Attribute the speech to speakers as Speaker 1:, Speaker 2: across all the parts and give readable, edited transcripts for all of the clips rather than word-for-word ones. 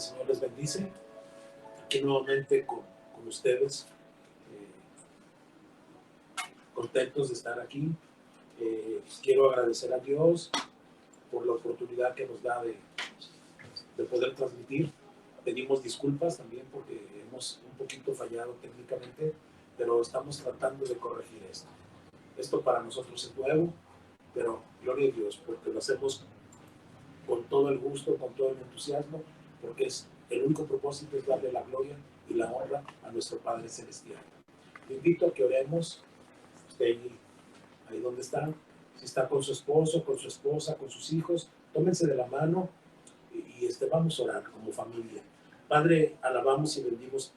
Speaker 1: Señor les bendice. Aquí nuevamente con ustedes, contentos de estar aquí. Quiero agradecer a Dios por la oportunidad que nos da de poder transmitir. Pedimos disculpas también porque hemos un poquito fallado técnicamente, pero estamos tratando de corregir esto. Esto para nosotros es nuevo, pero gloria a Dios, porque lo hacemos con todo el gusto, con todo el entusiasmo, porque el único propósito es darle la gloria y la honra a nuestro Padre Celestial. Le invito a que oremos. Usted ahí donde está, si está con su esposo, con su esposa, con sus hijos, tómense de la mano y vamos a orar como familia. Padre, alabamos y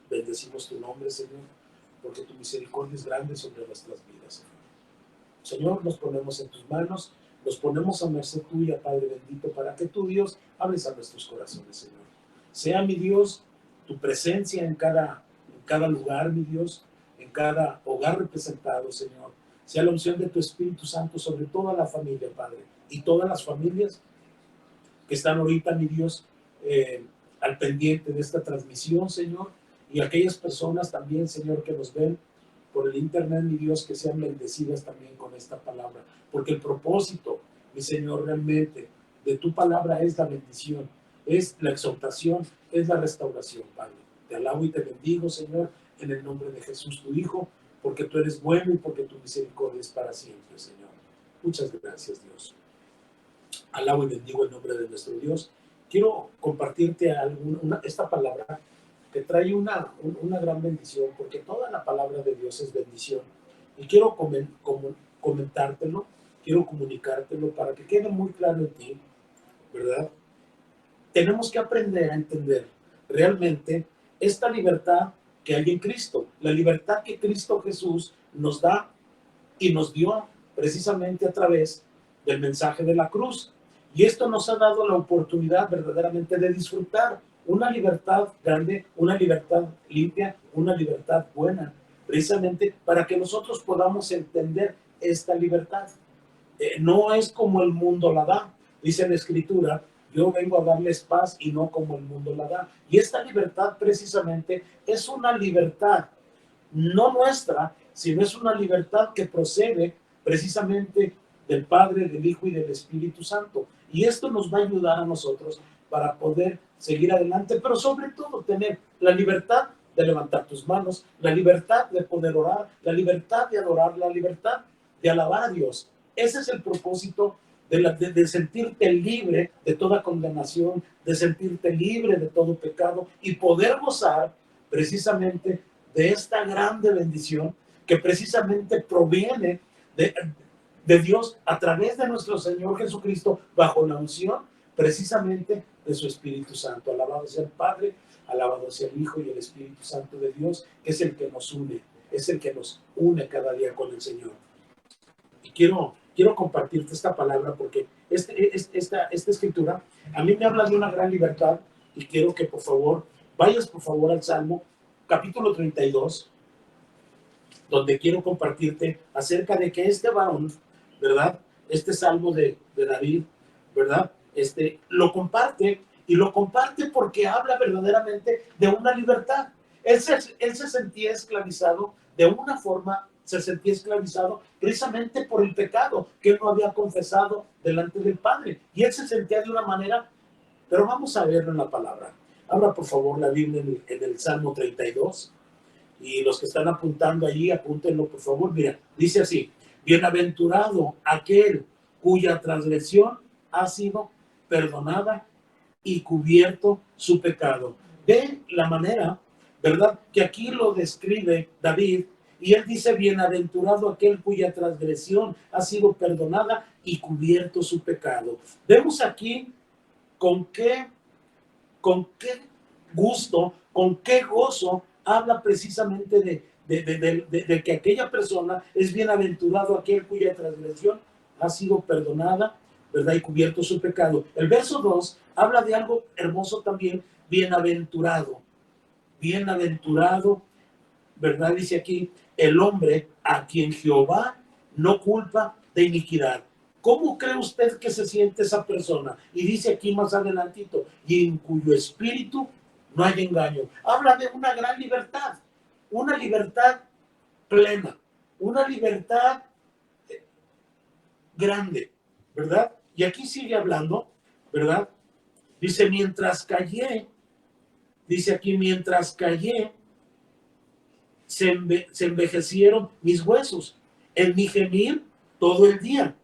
Speaker 1: bendecimos tu nombre, Señor, porque tu misericordia es grande sobre nuestras vidas, Señor. Señor, nos ponemos en tus manos, nos ponemos a merced tuya, Padre bendito, para que tú, Dios, hables a nuestros corazones, Señor. Sea, mi Dios, tu presencia en cada lugar, mi Dios, en cada hogar representado, Señor. Sea la unción de tu Espíritu Santo sobre toda la familia, Padre, y todas las familias que están ahorita, mi Dios, al pendiente de esta transmisión, Señor, y aquellas personas también, Señor, que nos ven por el internet, mi Dios, que sean bendecidas también con esta palabra, porque el propósito, mi Señor, realmente de tu palabra es la bendición, es la exaltación, es la restauración, Padre. Te alabo y te bendigo, Señor, en el nombre de Jesús, tu Hijo, porque tú eres bueno y porque tu misericordia es para siempre, Señor. Muchas gracias, Dios. Alabo y bendigo el nombre de nuestro Dios. Quiero compartirte esta palabra que trae una gran bendición, porque toda la palabra de Dios es bendición. Y quiero comentártelo, quiero comunicártelo para que quede muy claro en ti, ¿verdad? Tenemos que aprender a entender realmente esta libertad que hay en Cristo, la libertad que Cristo Jesús nos da y nos dio precisamente a través del mensaje de la cruz. Y esto nos ha dado la oportunidad verdaderamente de disfrutar una libertad grande, una libertad limpia, una libertad buena, precisamente para que nosotros podamos entender esta libertad. No es como el mundo la da, dice la Escritura, yo vengo a darles paz y no como el mundo la da. Y esta libertad precisamente es una libertad no nuestra, sino es una libertad que procede precisamente del Padre, del Hijo y del Espíritu Santo. Y esto nos va a ayudar a nosotros para poder seguir adelante, pero sobre todo tener la libertad de levantar tus manos, la libertad de poder orar, la libertad de adorar, la libertad de alabar a Dios. Ese es el propósito de sentirte libre de toda condenación, de sentirte libre de todo pecado y poder gozar precisamente de esta grande bendición que precisamente proviene de Dios a través de nuestro Señor Jesucristo bajo la unción precisamente de su Espíritu Santo. Alabado sea el Padre, alabado sea el Hijo y el Espíritu Santo de Dios, que es el que nos une, es el que nos une cada día con el Señor. Y quiero compartirte esta palabra porque esta escritura a mí me habla de una gran libertad y quiero que por favor vayas por favor al Salmo capítulo 32, donde quiero compartirte acerca de que este varón, ¿verdad? Este salmo de David, ¿verdad? Lo comparte y lo comparte porque habla verdaderamente de una libertad. Él se sentía esclavizado de una forma, se sentía esclavizado precisamente por el pecado que él no había confesado delante del Padre. Y él se sentía de una manera, pero vamos a verlo en la palabra. Abra por favor la Biblia en el Salmo 32 y los que están apuntando allí, apúntenlo por favor. Mira, dice así: bienaventurado aquel cuya transgresión ha sido perdonada y cubierto su pecado. Ve la manera, ¿verdad?, que aquí lo describe David, y él dice: bienaventurado aquel cuya transgresión ha sido perdonada y cubierto su pecado. Vemos aquí con qué gusto, con qué gozo habla precisamente de que aquella persona es bienaventurado aquel cuya transgresión ha sido perdonada, ¿verdad?, y cubierto su pecado. El verso 2 habla de algo hermoso también: bienaventurado, ¿verdad? Dice aquí: el hombre a quien Jehová no culpa de iniquidad. ¿Cómo cree usted que se siente esa persona? Y dice aquí más adelantito, y en cuyo espíritu no hay engaño. Habla de una gran libertad, una libertad plena, una libertad grande, ¿verdad? Y aquí sigue hablando, ¿verdad? Dice, mientras callé, dice aquí, mientras callé, se envejecieron mis huesos en mi gemir todo el día,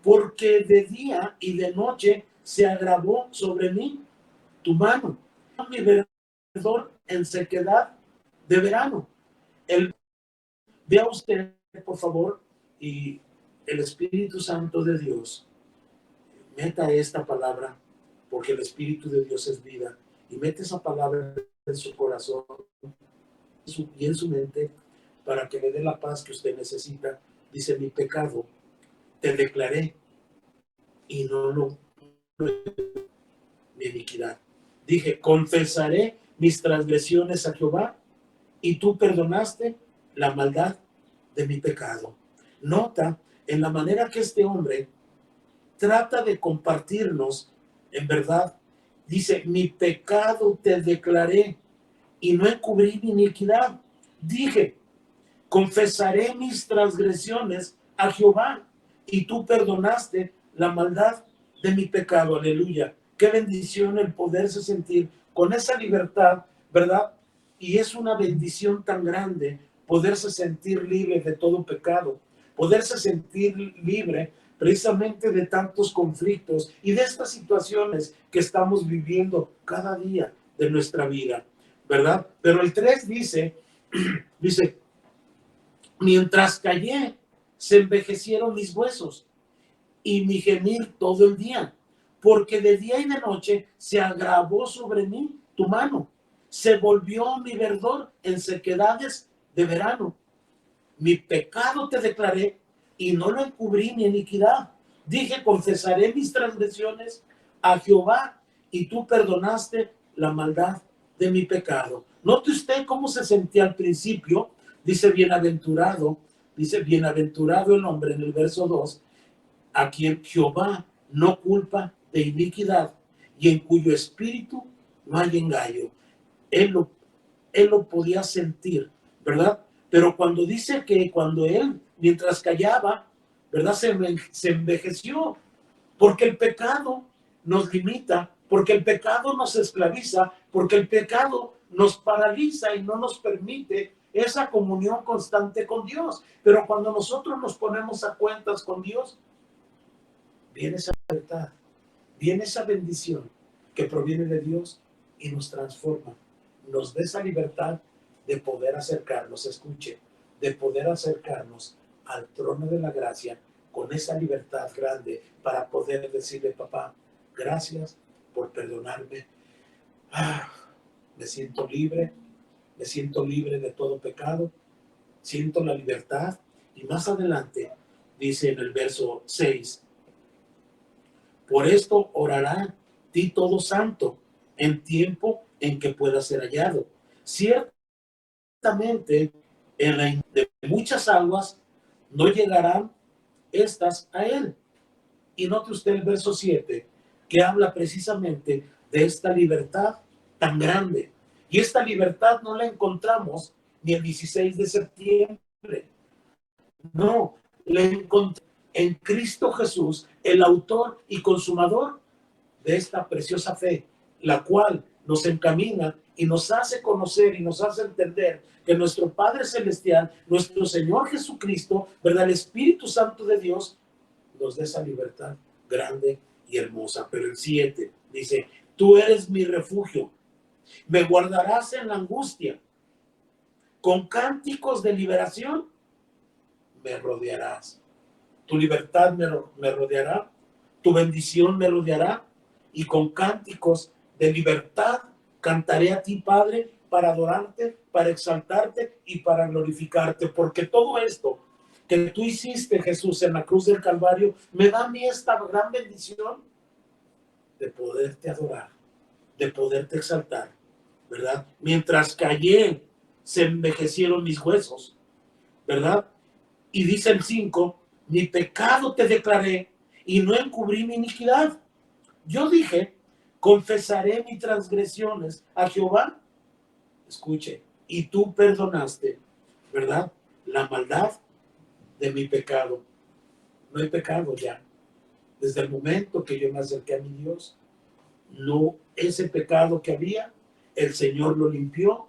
Speaker 1: porque de día y de noche se agravó sobre mí tu mano, mi verdor en sequedad de verano. Vea usted, por favor, y el Espíritu Santo de Dios meta esta palabra, porque el Espíritu de Dios es vida, y mete esa palabra en su corazón y en su mente para que le dé la paz que usted necesita. Dice, mi pecado te declaré y no mi iniquidad. Dije, confesaré mis transgresiones a Jehová y tú perdonaste la maldad de mi pecado. Nota en la manera que este hombre trata de compartirnos, en verdad, dice, mi pecado te declaré y no encubrí mi iniquidad. Dije, confesaré mis transgresiones a Jehová y tú perdonaste la maldad de mi pecado. Aleluya. Qué bendición el poderse sentir con esa libertad, ¿verdad? Y es una bendición tan grande poderse sentir libre de todo pecado, poderse sentir libre precisamente de tantos conflictos y de estas situaciones que estamos viviendo cada día de nuestra vida, ¿verdad? Pero el 3 dice, mientras callé, se envejecieron mis huesos y mi gemir todo el día, porque de día y de noche se agravó sobre mí tu mano, se volvió mi verdor en sequedades de verano. Mi pecado te declaré y no lo encubrí mi iniquidad. Dije, confesaré mis transgresiones a Jehová y tú perdonaste la maldad de mi pecado. Note usted cómo se sentía al principio. Dice, bienaventurado el hombre en el verso 2, a quien Jehová no culpa de iniquidad y en cuyo espíritu no hay engaño. Él lo podía sentir, ¿verdad? Pero cuando dice que cuando él, mientras callaba, ¿verdad? Se envejeció, porque el pecado nos limita, porque el pecado nos esclaviza, porque el pecado nos paraliza y no nos permite esa comunión constante con Dios. Pero cuando nosotros nos ponemos a cuentas con Dios, viene esa libertad, viene esa bendición que proviene de Dios y nos transforma, nos da esa libertad de poder acercarnos, escuche, de poder acercarnos al trono de la gracia con esa libertad grande para poder decirle, papá, gracias por perdonarme. Me siento libre de todo pecado, siento la libertad. Y más adelante dice en el verso 6, por esto orará ti todo santo en tiempo en que pueda ser hallado. Ciertamente de muchas aguas no llegarán estas a él. Y note usted el verso 7, que habla precisamente de esta libertad tan grande. Y esta libertad no la encontramos ni el 16 de septiembre. No, la encontramos en Cristo Jesús, el autor y consumador de esta preciosa fe, la cual nos encamina y nos hace conocer y nos hace entender que nuestro Padre Celestial, nuestro Señor Jesucristo, ¿verdad? El Espíritu Santo de Dios, nos da esa libertad grande y hermosa. Pero el 7 dice, tú eres mi refugio, me guardarás en la angustia, con cánticos de liberación me rodearás. Tu libertad me rodeará, tu bendición me rodeará, y con cánticos de libertad cantaré a ti, Padre, para adorarte, para exaltarte y para glorificarte, porque todo esto que tú hiciste, Jesús, en la cruz del Calvario, me da a mí esta gran bendición de poderte adorar, de poderte exaltar, ¿verdad? Mientras callé, se envejecieron mis huesos, ¿verdad? Y dice el 5, mi pecado te declaré y no encubrí mi iniquidad. Yo dije, confesaré mis transgresiones a Jehová. Escuche, y tú perdonaste, ¿verdad? La maldad de mi pecado. No hay pecado ya. Desde el momento que yo me acerqué a mi Dios, no, ese pecado que había, el Señor lo limpió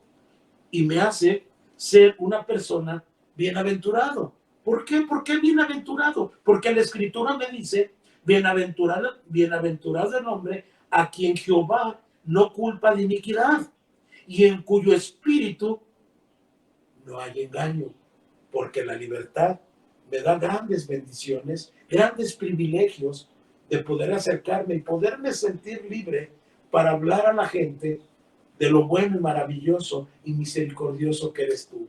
Speaker 1: y me hace ser una persona bienaventurado. ¿Por qué? ¿Por qué bienaventurado? Porque la Escritura me dice, bienaventurado el hombre a quien Jehová no culpa de iniquidad y en cuyo espíritu no hay engaño, porque la libertad me da grandes bendiciones, grandes privilegios de poder acercarme y poderme sentir libre para hablar a la gente de lo bueno y maravilloso y misericordioso que eres tú.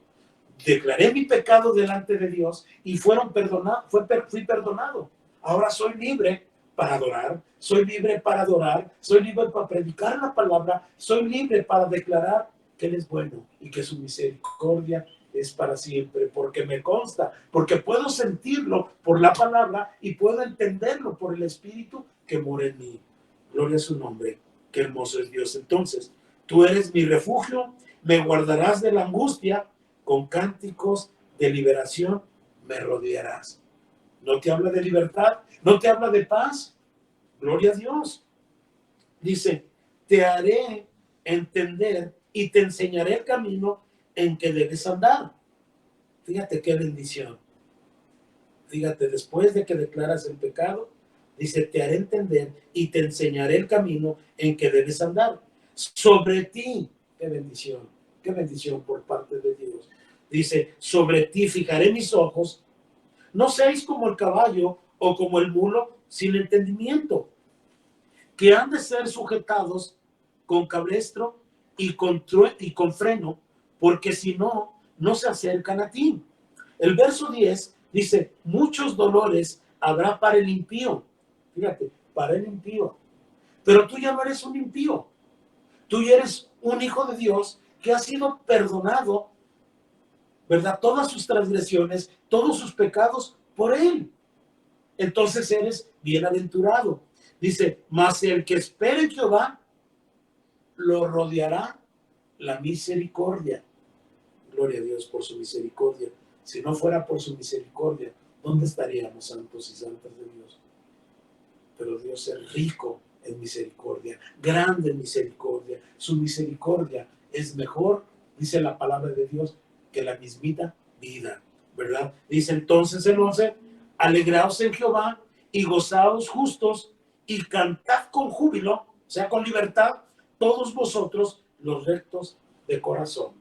Speaker 1: Declaré mi pecado delante de Dios y fui perdonado. Ahora soy libre para adorar, soy libre para adorar, soy libre para predicar la palabra, soy libre para declarar que Él es bueno y que su misericordia es para siempre, porque me consta, porque puedo sentirlo por la palabra y puedo entenderlo por el Espíritu que mora en mí. Gloria a su nombre, qué hermoso es Dios. Entonces, tú eres mi refugio, me guardarás de la angustia, con cánticos de liberación me rodearás. No te habla de libertad, no te habla de paz. Gloria a Dios. Dice, te haré entender y te enseñaré el camino en que debes andar. Fíjate qué bendición. Fíjate, después de que declaras el pecado, dice, te haré entender y te enseñaré el camino en que debes andar. Sobre ti, qué bendición por parte de Dios. Dice, sobre ti fijaré mis ojos, no seáis como el caballo o como el mulo sin entendimiento, que han de ser sujetados con cabestro y con freno, porque si no, no se acercan a ti. El verso 10 dice, muchos dolores habrá para el impío. Fíjate, para el impío. Pero tú ya no eres un impío. Tú ya eres un hijo de Dios que ha sido perdonado, ¿verdad? Todas sus transgresiones, todos sus pecados por Él. Entonces eres bienaventurado. Dice, mas el que espere en Jehová, lo rodeará la misericordia. Gloria a Dios por su misericordia. Si no fuera por su misericordia, ¿dónde estaríamos, santos y santas de Dios? Pero Dios es rico en misericordia, grande en misericordia. Su misericordia es mejor, dice la palabra de Dios, que la mismita vida, ¿verdad? Dice entonces el 11, alegraos en Jehová y gozaos justos y cantad con júbilo, o sea, con libertad, todos vosotros los rectos de corazón.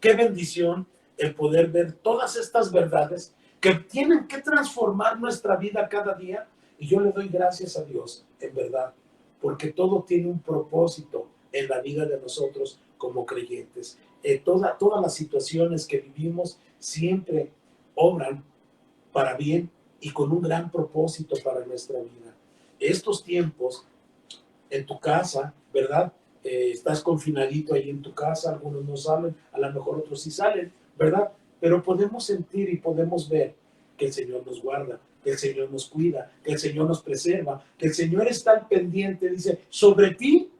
Speaker 1: Qué bendición el poder ver todas estas verdades que tienen que transformar nuestra vida cada día. Y yo le doy gracias a Dios, en verdad, porque todo tiene un propósito en la vida de nosotros como creyentes. Todas las situaciones que vivimos siempre obran para bien y con un gran propósito para nuestra vida. Estos tiempos en tu casa, ¿verdad? Estás confinadito ahí en tu casa, algunos no salen, a lo mejor otros sí salen, ¿verdad? Pero podemos sentir y podemos ver que el Señor nos guarda, que el Señor nos cuida, que el Señor nos preserva, que el Señor está al pendiente, dice, sobre ti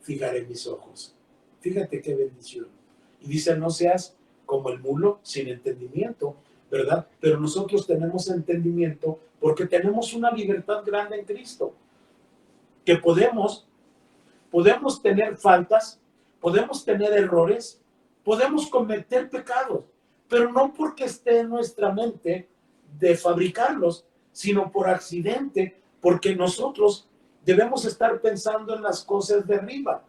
Speaker 1: fijaré mis ojos. Fíjate qué bendición. Y dice, no seas como el mulo sin entendimiento, ¿verdad? Pero nosotros tenemos entendimiento porque tenemos una libertad grande en Cristo, que podemos tener faltas, podemos tener errores, podemos cometer pecados, pero no porque esté en nuestra mente de fabricarlos, sino por accidente, porque nosotros debemos estar pensando en las cosas de arriba,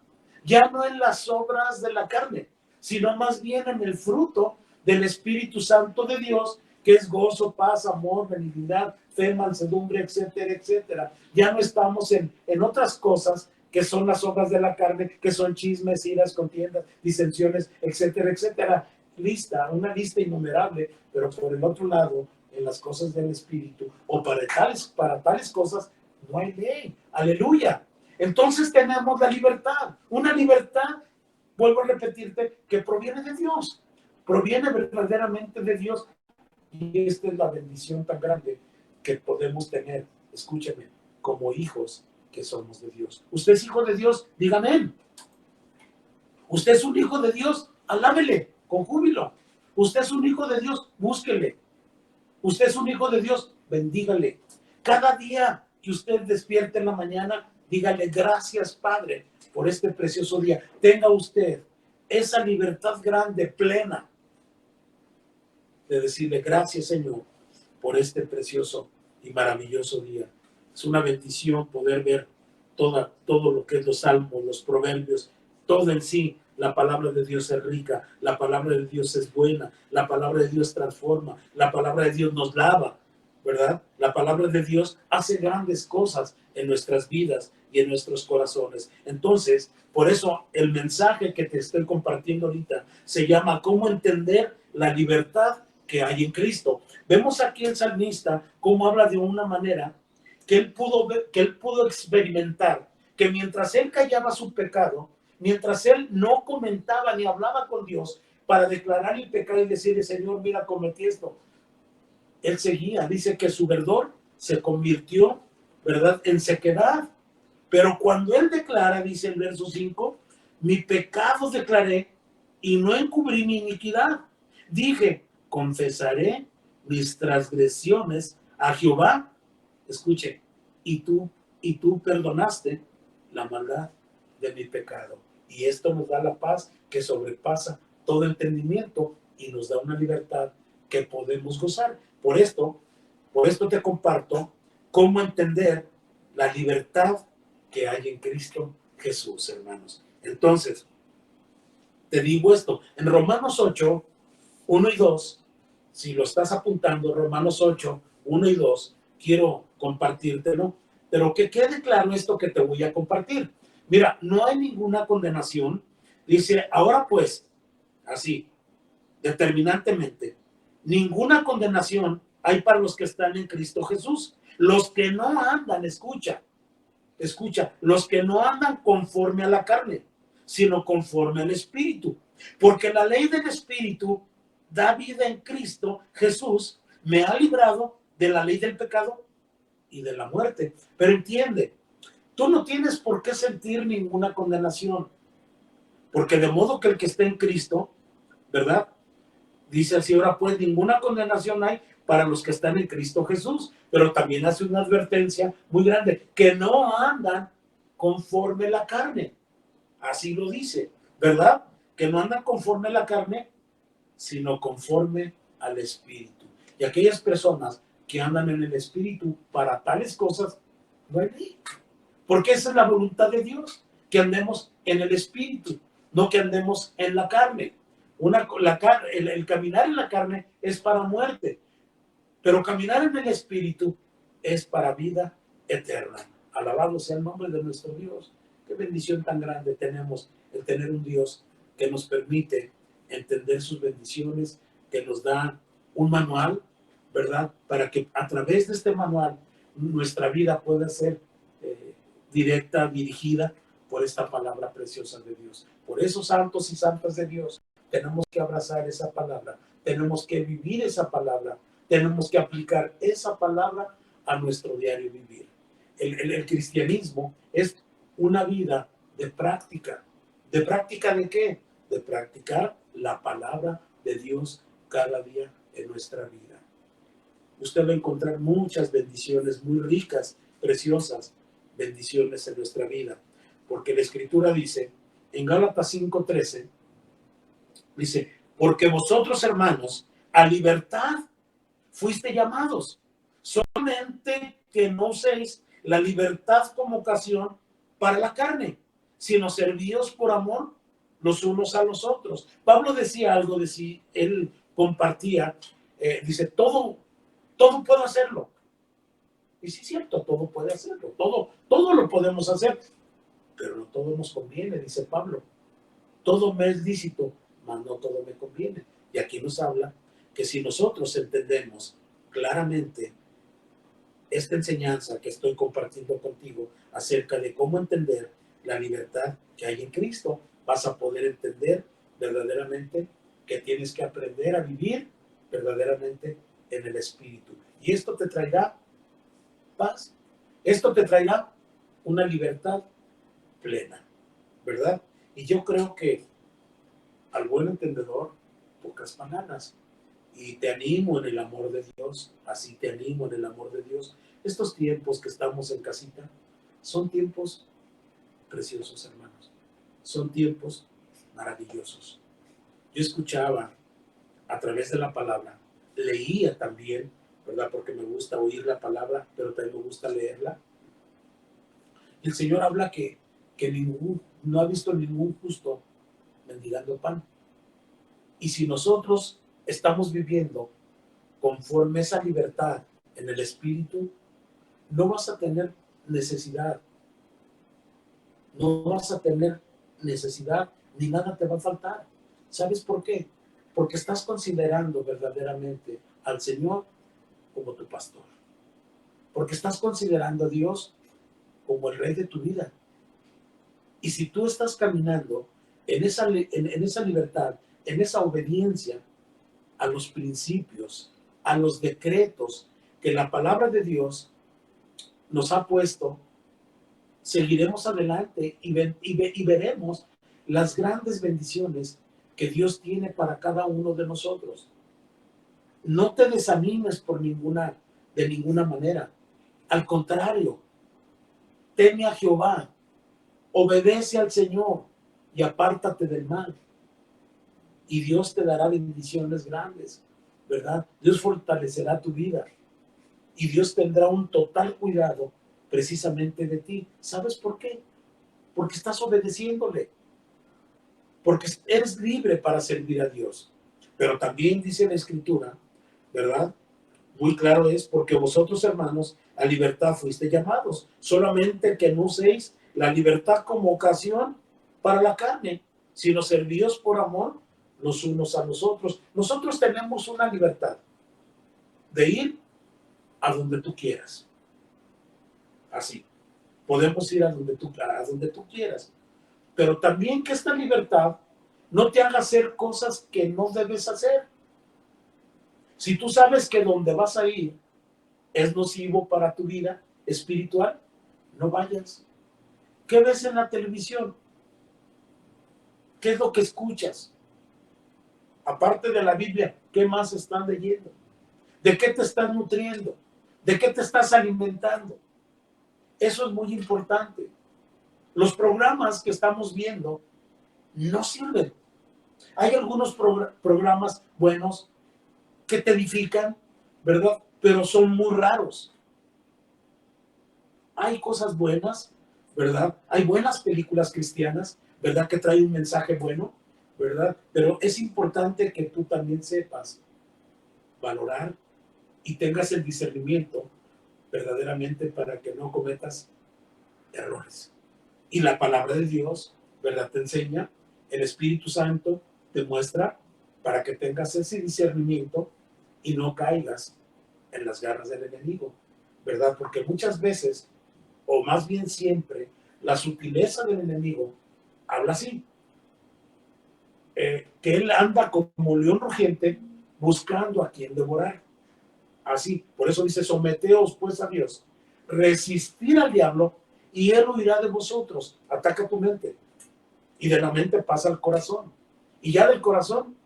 Speaker 1: ya no en las obras de la carne, sino más bien en el fruto del Espíritu Santo de Dios, que es gozo, paz, amor, benignidad, fe, mansedumbre, etcétera, etcétera. Ya no estamos en otras cosas que son las obras de la carne, que son chismes, iras, contiendas, disensiones, etcétera, etcétera. Una lista innumerable, pero por el otro lado, en las cosas del Espíritu, o para tales cosas, no hay ley. Aleluya. Entonces tenemos la libertad, una libertad, vuelvo a repetirte, que proviene de Dios, proviene verdaderamente de Dios, y esta es la bendición tan grande que podemos tener escúcheme, como hijos que somos de Dios. ¿Usted es hijo de Dios? Dígame amén. ¿Usted es un hijo de Dios? Alábele con júbilo. ¿Usted es un hijo de Dios? Búsquele. ¿Usted es un hijo de Dios? Bendígale. Cada día que usted despierte en la mañana, dígale gracias, Padre, por este precioso día. Tenga usted esa libertad grande, plena, de decirle gracias, Señor, por este precioso y maravilloso día. Es una bendición poder ver todo lo que es los salmos, los proverbios, todo en sí. La palabra de Dios es rica, la palabra de Dios es buena, la palabra de Dios transforma, la palabra de Dios nos lava, ¿verdad? La palabra de Dios hace grandes cosas en nuestras vidas y en nuestros corazones. Entonces, por eso el mensaje que te estoy compartiendo ahorita se llama ¿cómo entender la libertad que hay en Cristo? Vemos aquí el salmista cómo habla de una manera que él pudo experimentar, que mientras él callaba su pecado, mientras él no comentaba ni hablaba con Dios para declarar el pecado y decirle, Señor, mira, cometí esto, él seguía. Dice que su verdor se convirtió, ¿verdad?, en sequedad. Pero cuando él declara, dice el verso 5, mi pecado declaré y no encubrí mi iniquidad. Dije, confesaré mis transgresiones a Jehová. Escuche, y tú perdonaste la maldad de mi pecado. Y esto nos da la paz que sobrepasa todo entendimiento y nos da una libertad que podemos gozar. Por esto te comparto cómo entender la libertad que hay en Cristo Jesús, hermanos. Entonces, te digo esto, en Romanos 8, 1 y 2, si lo estás apuntando, Romanos 8, 1 y 2, quiero compartírtelo, pero que quede claro esto que te voy a compartir. Mira, no hay ninguna condenación. Dice, ahora pues, así, determinantemente, ninguna condenación hay para los que están en Cristo Jesús. Los que no andan, escucha, los que no andan conforme a la carne, sino conforme al Espíritu. Porque la ley del Espíritu da vida en Cristo Jesús, me ha librado de la ley del pecado y de la muerte. Pero entiende, tú no tienes por qué sentir ninguna condenación, porque de modo que el que esté en Cristo, ¿verdad? Dice así, ahora pues ninguna condenación hay para los que están en Cristo Jesús, pero también hace una advertencia muy grande, que no andan conforme la carne. Así lo dice, ¿verdad? Que no andan conforme la carne, sino conforme al Espíritu. Y aquellas personas que andan en el Espíritu para tales cosas, no hay ley. Porque esa es la voluntad de Dios, que andemos en el Espíritu, no que andemos en la carne. El caminar en la carne es para muerte, pero caminar en el Espíritu es para vida eterna. Alabado sea el nombre de nuestro Dios. Qué bendición tan grande tenemos el tener un Dios que nos permite entender sus bendiciones, que nos da un manual, ¿verdad? Para que a través de este manual nuestra vida pueda ser directa, dirigida por esta palabra preciosa de Dios. Por eso, santos y santas de Dios, tenemos que abrazar esa palabra, tenemos que vivir esa palabra, tenemos que aplicar esa palabra a nuestro diario vivir. El cristianismo es una vida de práctica. ¿De práctica de qué? De practicar la palabra de Dios cada día en nuestra vida. Usted va a encontrar muchas bendiciones muy ricas, preciosas bendiciones en nuestra vida. Porque la Escritura dice, en Gálatas 5:13, dice, porque vosotros, hermanos, a libertad fuiste llamados, solamente que no uséis la libertad como ocasión para la carne, sino servíos por amor los unos a los otros. Pablo decía algo de si él compartía, dice, todo puedo hacerlo. Y sí es cierto, todo puede hacerlo, todo lo podemos hacer, pero no todo nos conviene, dice Pablo. Todo me es lícito, mas no todo me conviene. Y aquí nos habla que si nosotros entendemos claramente esta enseñanza que estoy compartiendo contigo acerca de cómo entender la libertad que hay en Cristo, vas a poder entender verdaderamente que tienes que aprender a vivir verdaderamente en el Espíritu. Y esto te traerá paz Esto te traerá una libertad plena, ¿verdad? Y yo creo que al buen entendedor, pocas palabras. Y te animo en el amor de Dios, así te animo en el amor de Dios. Estos tiempos que estamos en casita son tiempos preciosos, hermanos. Son tiempos maravillosos. Yo escuchaba a través de la palabra, leía también, ¿verdad? Porque me gusta oír la palabra, pero también me gusta leerla. El Señor habla que no ha visto ningún justo mendigando pan. Y si nosotros estamos viviendo conforme esa libertad en el espíritu, no vas a tener necesidad. No vas a tener necesidad ni nada te va a faltar. ¿Sabes por qué? Porque estás considerando verdaderamente al Señor como tu pastor. Porque estás considerando a Dios como el rey de tu vida. Y si tú estás caminando en esa libertad, en esa obediencia a los principios, a los decretos que la palabra de Dios nos ha puesto, seguiremos adelante y veremos las grandes bendiciones que Dios tiene para cada uno de nosotros. No te desanimes de ninguna manera. Al contrario, teme a Jehová, obedece al Señor y apártate del mal. Y Dios te dará bendiciones grandes, ¿verdad? Dios fortalecerá tu vida y Dios tendrá un total cuidado precisamente de ti. ¿Sabes por qué? Porque estás obedeciéndole, porque eres libre para servir a Dios. Pero también dice la Escritura, ¿verdad? Muy claro es, porque vosotros, hermanos, a libertad fuiste llamados, solamente que no uséis la libertad como ocasión para la carne, sino servíos por amor los unos a los otros. Nosotros tenemos una libertad de ir a donde tú quieras. Así. Podemos ir a donde tú quieras. Pero también que esta libertad no te haga hacer cosas que no debes hacer. Si tú sabes que donde vas a ir es nocivo para tu vida espiritual, no vayas. ¿Qué ves en la televisión? ¿Qué es lo que escuchas? Aparte de la Biblia, ¿qué más están leyendo? ¿De qué te estás nutriendo? ¿De qué te estás alimentando? Eso es muy importante. Los programas que estamos viendo no sirven. Hay algunos programas buenos que te edifican, ¿verdad? Pero son muy raros. Hay cosas buenas, ¿verdad? Hay buenas películas cristianas, ¿verdad? Que traen un mensaje bueno, ¿verdad? Pero es importante que tú también sepas valorar y tengas el discernimiento verdaderamente para que no cometas errores. Y la palabra de Dios, ¿verdad? Te enseña, el Espíritu Santo te muestra para que tengas ese discernimiento y no caigas en las garras del enemigo, ¿verdad? Porque muchas veces, o más bien siempre, la sutileza del enemigo habla así, que él anda como león rugiente buscando a quien devorar. Así, por eso dice, someteos pues a Dios, resistir al diablo y él huirá de vosotros. Ataca tu mente y de la mente pasa al corazón y ya del corazón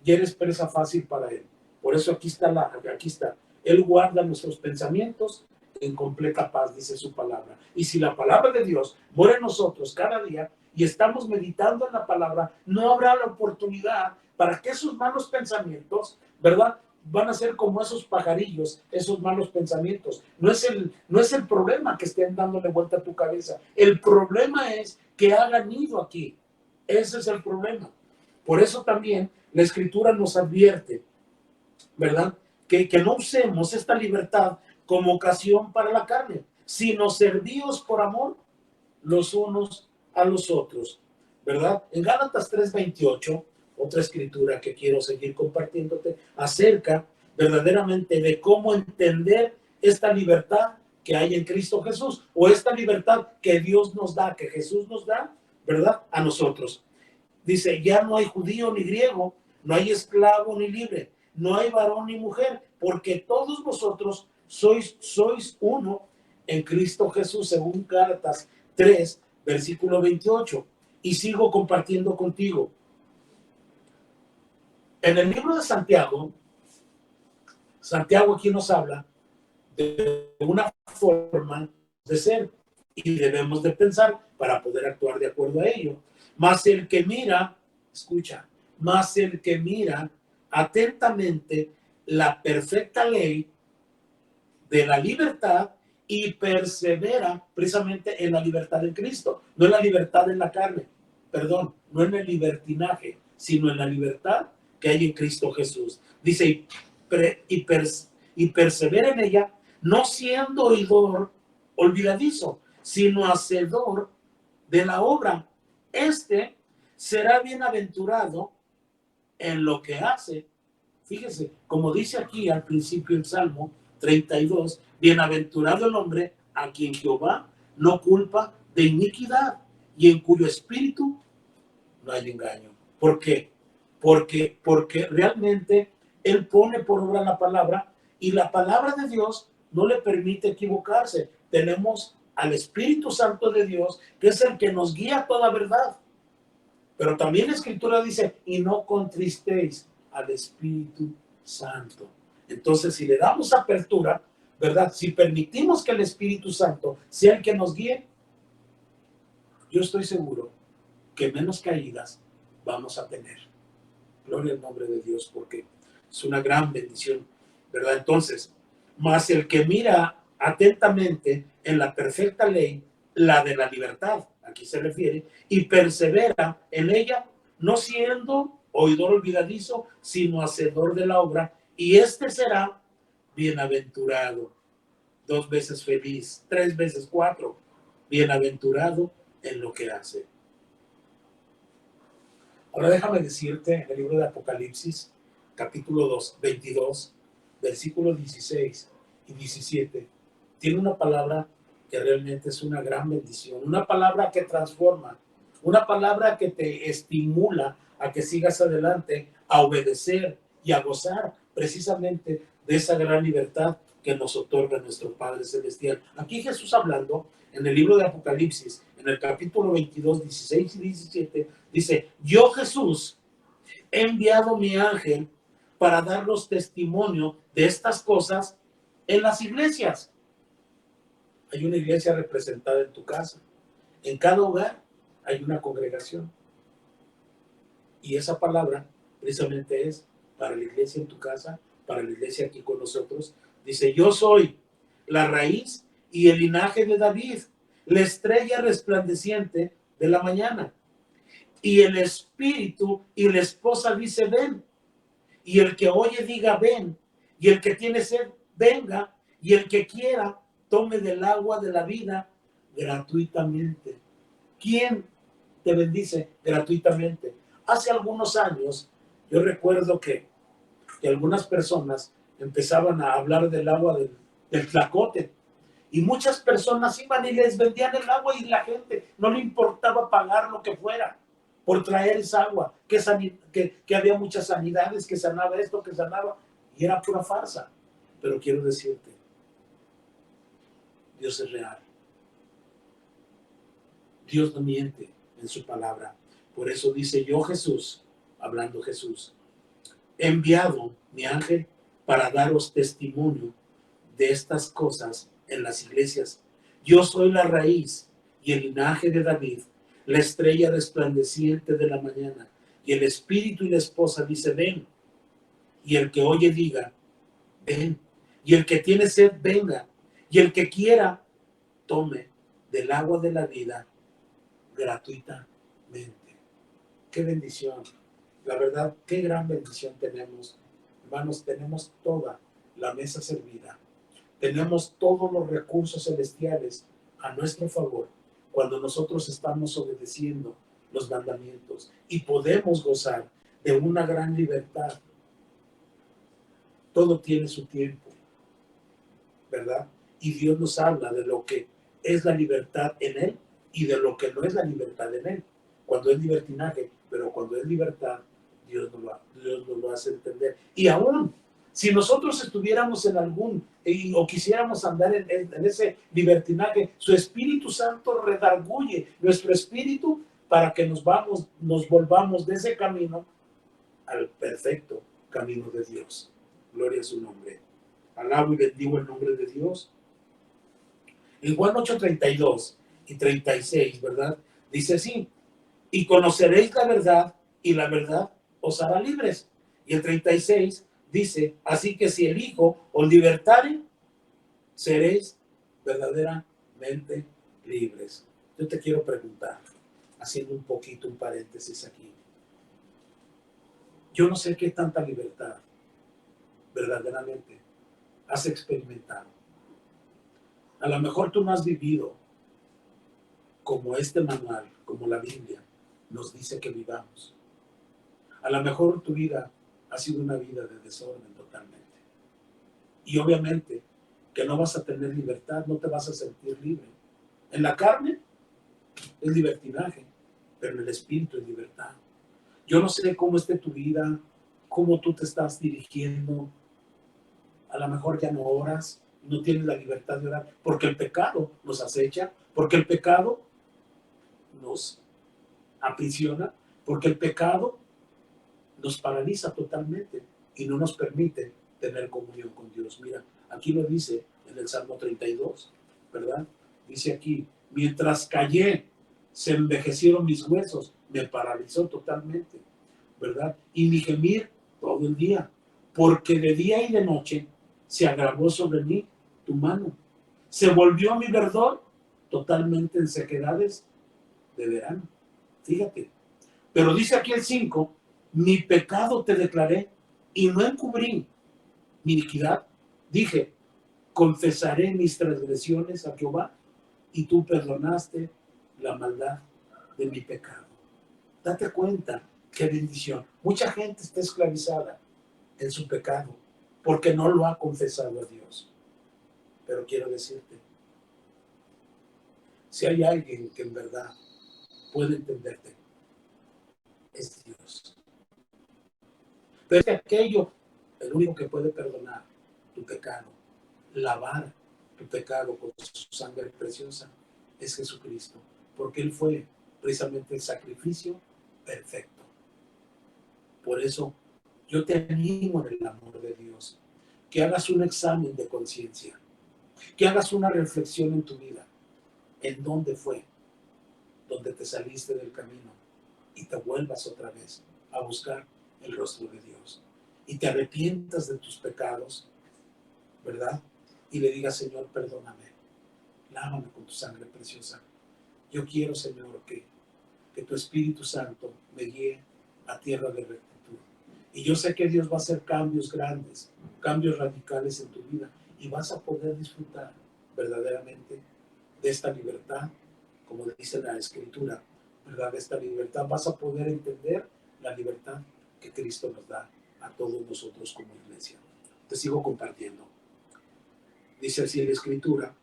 Speaker 1: ya eres presa fácil para él. Por eso aquí está. Él guarda nuestros pensamientos en completa paz, dice su palabra. Y si la palabra de Dios mora en nosotros cada día y estamos meditando en la palabra, no habrá la oportunidad para que esos malos pensamientos, ¿verdad?, van a ser como esos pajarillos, esos malos pensamientos. No es el problema que estén dándole vuelta a tu cabeza. El problema es que hagan nido aquí. Ese es el problema. Por eso también la Escritura nos advierte, ¿verdad?, que no usemos esta libertad como ocasión para la carne, sino servíos por amor los unos a los otros, ¿verdad? En Gálatas 3:28, otra escritura que quiero seguir compartiéndote acerca verdaderamente de cómo entender esta libertad que hay en Cristo Jesús, o esta libertad que Dios nos da, que Jesús nos da, ¿verdad?, a nosotros. Dice, ya no hay judío ni griego, no hay esclavo ni libre, no hay varón ni mujer, porque todos vosotros sois uno en Cristo Jesús, según Gálatas 3, versículo 28. Y sigo compartiendo contigo. En el libro de Santiago, Santiago aquí nos habla de una forma de ser y debemos de pensar para poder actuar de acuerdo a ello. Mas el que mira, escucha, mas el que mira atentamente la perfecta ley de la libertad y persevera precisamente en la libertad en Cristo, no en la libertad en la carne, perdón, no en el libertinaje, sino en la libertad que hay en Cristo Jesús. Dice, y persevera en ella, no siendo oidor olvidadizo, sino hacedor de la obra. Este será bienaventurado en lo que hace. Fíjese, como dice aquí al principio el Salmo 32, bienaventurado el hombre a quien Jehová no culpa de iniquidad y en cuyo espíritu no hay engaño. ¿Por qué? Porque realmente él pone por obra la palabra y la palabra de Dios no le permite equivocarse. Tenemos al Espíritu Santo de Dios, que es el que nos guía a toda verdad. Pero también la Escritura dice, y no contristéis al Espíritu Santo. Entonces, si le damos apertura, ¿verdad? Si permitimos que el Espíritu Santo sea el que nos guíe, yo estoy seguro que menos caídas vamos a tener. Gloria al nombre de Dios, porque es una gran bendición, ¿verdad? Entonces, más el que mira atentamente en la perfecta ley, la de la libertad, aquí se refiere, y persevera en ella, no siendo oidor olvidadizo, sino hacedor de la obra, y este será bienaventurado, 2 veces feliz, 3 veces 4, bienaventurado en lo que hace. Ahora déjame decirte en el libro de Apocalipsis, capítulo 2, 22, versículos 16 y 17, tiene una palabra que realmente es una gran bendición, una palabra que transforma, una palabra que te estimula a que sigas adelante, a obedecer y a gozar precisamente de esa gran libertad que nos otorga nuestro Padre Celestial. Aquí Jesús hablando en el libro de Apocalipsis, en el capítulo 22, 16 y 17, dice, yo Jesús he enviado mi ángel para darnos testimonio de estas cosas en las iglesias. Hay una iglesia representada en tu casa. En cada hogar hay una congregación. Y esa palabra precisamente es para la iglesia en tu casa, para la iglesia aquí con nosotros. Dice, yo soy la raíz y el linaje de David, la estrella resplandeciente de la mañana. Y el espíritu y la esposa dice, ven. Y el que oye diga, ven. Y el que tiene sed, venga. Y el que quiera, tome del agua de la vida gratuitamente. ¿Quién te bendice gratuitamente? Hace algunos años, yo recuerdo que algunas personas empezaban a hablar del agua del Tlacote. Y muchas personas iban y les vendían el agua y la gente no le importaba pagar lo que fuera por traer esa agua, que había muchas sanidades, que sanaba esto, que sanaba, y era pura farsa. Pero quiero decirte, Dios es real. Dios no miente en su palabra. Por eso dice, yo Jesús, hablando Jesús, he enviado mi ángel para daros testimonio de estas cosas en las iglesias. Yo soy la raíz y el linaje de David, la estrella resplandeciente de la mañana. Y el espíritu y la esposa dice, ven. Y el que oye diga, ven. Y el que tiene sed, venga. Y el que quiera, tome del agua de la vida gratuitamente. Qué bendición. La verdad, qué gran bendición tenemos. Hermanos, tenemos toda la mesa servida. Tenemos todos los recursos celestiales a nuestro favor cuando nosotros estamos obedeciendo los mandamientos y podemos gozar de una gran libertad. Todo tiene su tiempo, ¿verdad? Y Dios nos habla de lo que es la libertad en Él y de lo que no es la libertad en Él. Cuando es libertinaje, pero cuando es libertad, Dios nos lo hace entender. Y aún Si nosotros estuviéramos en o quisiéramos andar en ese libertinaje, su Espíritu Santo redarguye nuestro espíritu para que nos volvamos de ese camino al perfecto camino de Dios. Gloria a su nombre. Alabo y bendigo el nombre de Dios. En Juan 8:32 y 36, ¿verdad? Dice así: y conoceréis la verdad, y la verdad os hará libres. Y el 36 dice: así que si el Hijo os libertare, seréis verdaderamente libres. Yo te quiero preguntar, haciendo un poquito un paréntesis aquí. Yo no sé qué tanta libertad verdaderamente has experimentado. A lo mejor tú no has vivido como este manual, como la Biblia nos dice que vivamos. A lo mejor tu vida ha sido una vida de desorden totalmente. Y obviamente que no vas a tener libertad, no te vas a sentir libre. En la carne es libertinaje, pero en el espíritu es libertad. Yo no sé cómo esté tu vida, cómo tú te estás dirigiendo. A lo mejor ya no oras, no tienes la libertad de orar, porque el pecado nos acecha, porque el pecado nos aprisiona, porque el pecado nos paraliza totalmente y no nos permite tener comunión con Dios. Mira, aquí lo dice en el Salmo 32, ¿verdad? Dice aquí: mientras callé, se envejecieron mis huesos, me paralizó totalmente, ¿verdad? Y mi gemir todo el día, porque de día y de noche se agravó sobre mí tu mano. Se volvió mi verdor totalmente en sequedades de verano. Fíjate. Pero dice aquí el 5: mi pecado te declaré y no encubrí mi iniquidad. Dije: confesaré mis transgresiones a Jehová, y tú perdonaste la maldad de mi pecado. Date cuenta, qué bendición. Mucha gente está esclavizada en su pecado porque no lo ha confesado a Dios. Pero quiero decirte, si hay alguien que en verdad puede entenderte, es Dios. Pero es aquello, el único que puede perdonar tu pecado, lavar tu pecado con su sangre preciosa, es Jesucristo, porque Él fue precisamente el sacrificio perfecto. Por eso yo te animo en el amor de Dios, que hagas un examen de conciencia, que hagas una reflexión en tu vida, en dónde fue, donde te saliste del camino, y te vuelvas otra vez a buscar el rostro de Dios, y te arrepientas de tus pecados, ¿verdad? Y le digas: Señor, perdóname, lávame con tu sangre preciosa. Yo quiero, Señor, que tu Espíritu Santo me guíe a tierra de rectitud. Y yo sé que Dios va a hacer cambios grandes, cambios radicales en tu vida, y vas a poder disfrutar verdaderamente de esta libertad, como dice la Escritura, ¿verdad? De esta libertad vas a poder entender la libertad que Cristo nos da a todos nosotros como iglesia. Te sigo compartiendo. Dice así la Escritura,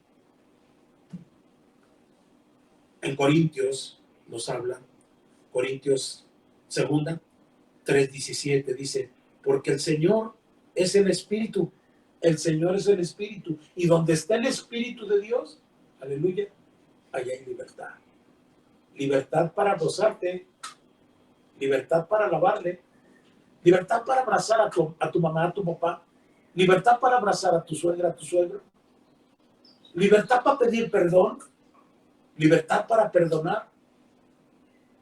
Speaker 1: en Corintios nos habla, Corintios 2, 3:17, dice: porque el Señor es el Espíritu, el Señor es el Espíritu, y donde está el Espíritu de Dios, aleluya, allá hay libertad. Libertad para gozarte, libertad para alabarle, libertad para abrazar a tu mamá, a tu papá, libertad para abrazar a tu suegra, a tu suegro, libertad para pedir perdón, libertad para perdonar.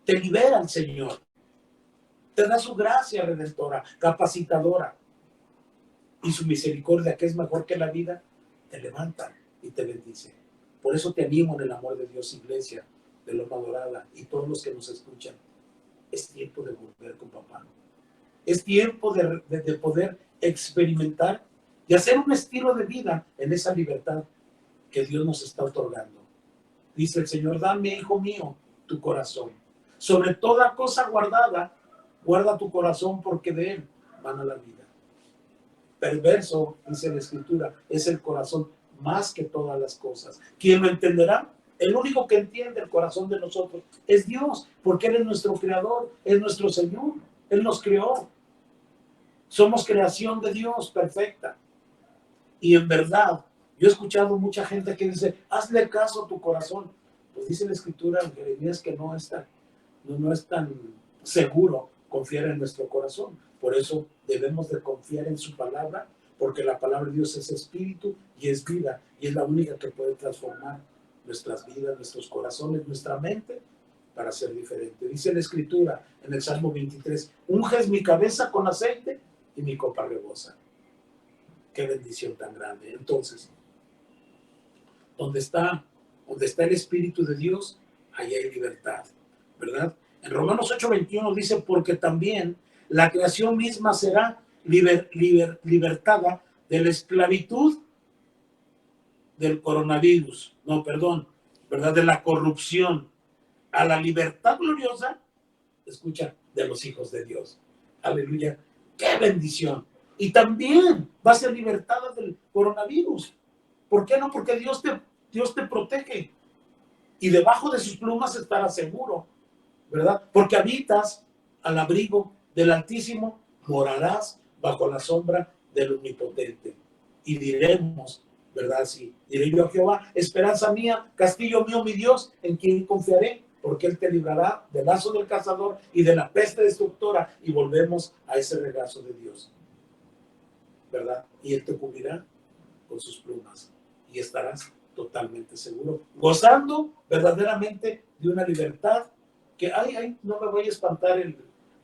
Speaker 1: Te libera el Señor, te da su gracia redentora, capacitadora, y su misericordia, que es mejor que la vida, te levanta y te bendice. Por eso te animo en el amor de Dios, iglesia de Loma Dorada, y todos los que nos escuchan. Es tiempo de volver con papá. Es tiempo de poder experimentar y hacer un estilo de vida en esa libertad que Dios nos está otorgando. Dice el Señor: dame, hijo mío, tu corazón. Sobre toda cosa guardada, guarda tu corazón, porque de él mana la vida. Perverso, dice la Escritura, es el corazón más que todas las cosas. ¿Quién lo entenderá? El único que entiende el corazón de nosotros es Dios, porque Él es nuestro creador, es nuestro Señor. Él nos creó. Somos creación de Dios perfecta. Y en verdad, yo he escuchado mucha gente que dice, hazle caso a tu corazón. Pues dice la Escritura en Jeremías que no es tan seguro confiar en nuestro corazón. Por eso debemos de confiar en su palabra, porque la palabra de Dios es espíritu y es vida, y es la única que puede transformar nuestras vidas, nuestros corazones, nuestra mente, para ser diferente. Dice la Escritura en el Salmo 23, unges mi cabeza con aceite y mi copa rebosa. Qué bendición tan grande. Entonces, donde está el Espíritu de Dios, ahí hay libertad, ¿verdad? En Romanos 8:21 dice, porque también la creación misma será libertada de la esclavitud del coronavirus, no, perdón, ¿verdad? De la corrupción, a la libertad gloriosa, escucha, de los hijos de Dios. Aleluya, qué bendición. Y también va a ser libertada del coronavirus. ¿Por qué no? Porque Dios te protege. Y debajo de sus plumas estarás seguro, ¿verdad? Porque habitas al abrigo del Altísimo, morarás bajo la sombra del Omnipotente. Y diremos, ¿verdad? Sí, diré yo a Jehová, esperanza mía, castillo mío, mi Dios, en quien confiaré, porque Él te librará del lazo del cazador y de la peste destructora. Y volvemos a ese regazo de Dios, ¿verdad? Y Él te cubrirá con sus plumas y estarás totalmente seguro, gozando verdaderamente de una libertad que, no me voy a espantar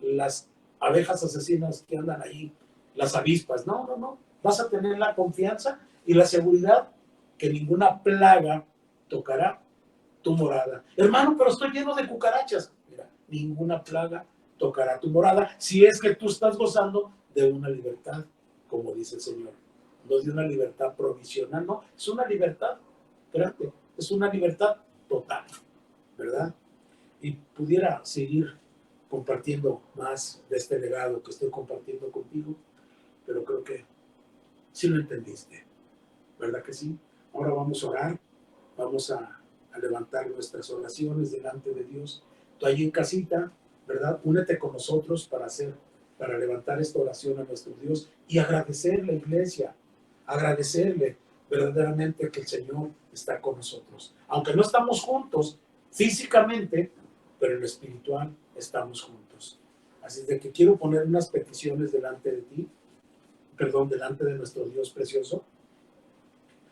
Speaker 1: las abejas asesinas que andan ahí, las avispas, no, vas a tener la confianza y la seguridad que ninguna plaga tocará tu morada. Hermano, pero estoy lleno de cucarachas. Mira, ninguna plaga tocará tu morada si es que tú estás gozando de una libertad, como dice el Señor. No de una libertad provisional, no, es una libertad grande, es una libertad total, ¿verdad? Y pudiera seguir compartiendo más de este legado que estoy compartiendo contigo, pero creo que sí lo entendiste, ¿verdad que sí? Ahora vamos a orar, vamos a levantar nuestras oraciones delante de Dios. Tú allí en casita, ¿verdad? Únete con nosotros para levantar esta oración a nuestro Dios y agradecerle, iglesia, agradecerle verdaderamente que el Señor está con nosotros. Aunque no estamos juntos físicamente, pero en lo espiritual estamos juntos. Así de que quiero poner unas peticiones delante de ti, delante de nuestro Dios precioso.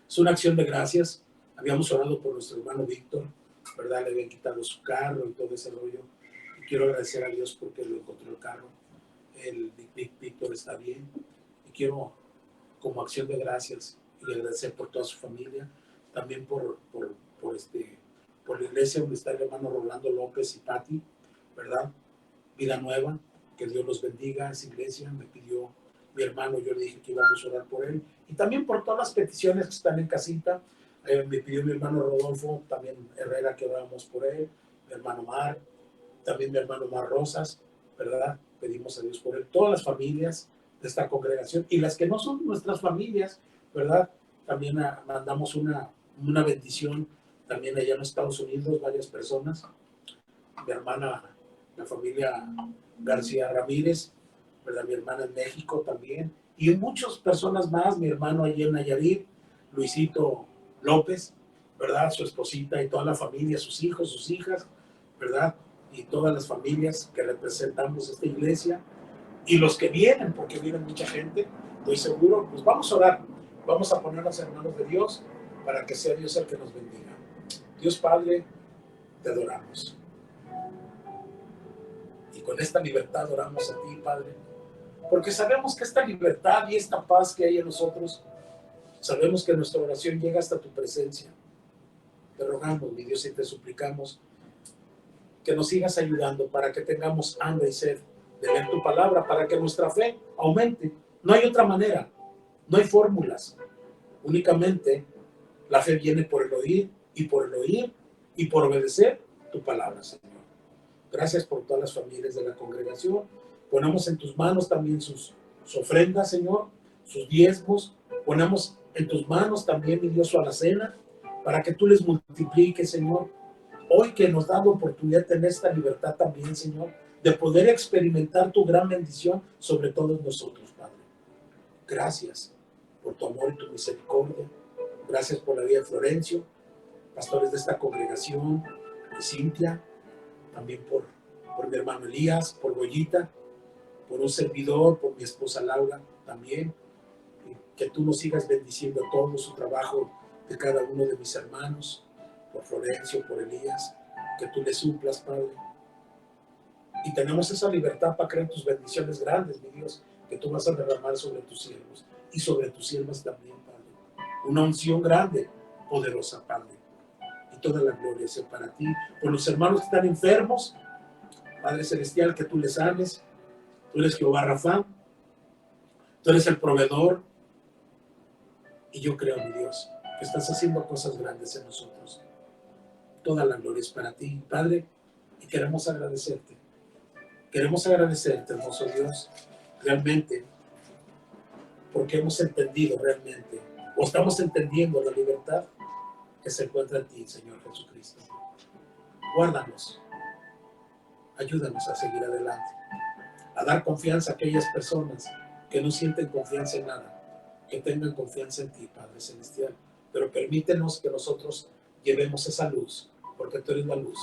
Speaker 1: Es una acción de gracias. Habíamos orado por nuestro hermano Víctor, ¿verdad? Le habían quitado su carro y todo ese rollo. Y quiero agradecer a Dios porque lo encontró el carro. El Víctor está bien. Y quiero, como acción de gracias, y agradecer por toda su familia, también por la iglesia donde está el hermano Rolando López y Patti, ¿verdad? Vida Nueva, que Dios los bendiga, esa iglesia. Me pidió mi hermano, yo le dije que íbamos a orar por él, y también por todas las peticiones que están en casita. Me pidió mi hermano Rodolfo, también Herrera, que oramos por él, mi hermano Mar, también mi hermano Mar Rosas, ¿verdad? Pedimos a Dios por él, todas las familias de esta congregación, y las que no son nuestras familias, ¿verdad? También mandamos una bendición, también allá en Estados Unidos, varias personas, mi hermana, la familia García Ramírez, ¿verdad? Mi hermana en México también, y muchas personas más, mi hermano allí en Nayarit, Luisito López, ¿verdad? Su esposita y toda la familia, sus hijos, sus hijas, ¿verdad? Y todas las familias que representamos esta iglesia, y los que vienen, porque viene mucha gente, estoy seguro. Pues vamos a orar, vamos a ponernos en manos de Dios para que sea Dios el que nos bendiga. Dios Padre, te adoramos. Y con esta libertad oramos a ti, Padre, porque sabemos que esta libertad y esta paz que hay en nosotros, sabemos que nuestra oración llega hasta tu presencia. Te rogamos, mi Dios, y te suplicamos que nos sigas ayudando para que tengamos hambre y sed de leer tu palabra, para que nuestra fe aumente. No hay otra manera, no hay fórmulas. Únicamente la fe viene por el oír y por el oír y por obedecer tu palabra, Señor. Gracias por todas las familias de la congregación. Ponemos en tus manos también sus ofrendas, Señor, sus diezmos. Ponemos en tus manos también, mi Dios, su alacena, para que tú les multipliques, Señor. Hoy que nos da la oportunidad de tener esta libertad también, Señor, de poder experimentar tu gran bendición sobre todos nosotros, Padre. Gracias por tu amor y tu misericordia. Gracias por la vida de Florencio, pastores de esta congregación, de Cintia, también por mi hermano Elías, por Goyita, por un servidor, por mi esposa Laura también. Y que tú nos sigas bendiciendo a todo su trabajo de cada uno de mis hermanos, por Florencio, por Elías, que tú le suplas, Padre. Y tenemos esa libertad para creer tus bendiciones grandes, mi Dios, que tú vas a derramar sobre tus siervos y sobre tus siervas también, Padre. Una unción grande, poderosa, Padre. Y toda la gloria sea para ti. Por los hermanos que están enfermos, Padre Celestial, que tú les sanes. Tú eres Jehová Rafa, tú eres el proveedor. Y yo creo, mi Dios, que estás haciendo cosas grandes en nosotros. Toda la gloria es para ti, Padre, y queremos agradecerte. Queremos agradecerte, hermoso Dios, realmente, porque hemos entendido realmente, o estamos entendiendo la libertad que se encuentra en ti, Señor Jesucristo. Guárdanos, ayúdanos a seguir adelante, a dar confianza a aquellas personas que no sienten confianza en nada, que tengan confianza en ti, Padre Celestial. Pero permítenos que nosotros llevemos esa luz, porque tú eres la luz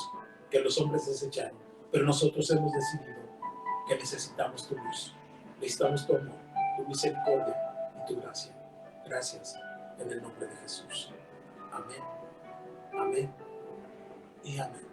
Speaker 1: que los hombres desecharon, pero nosotros hemos decidido que necesitamos tu luz, necesitamos tu amor, tu misericordia y tu gracia. Gracias en el nombre de Jesús. Amén, amén y amén.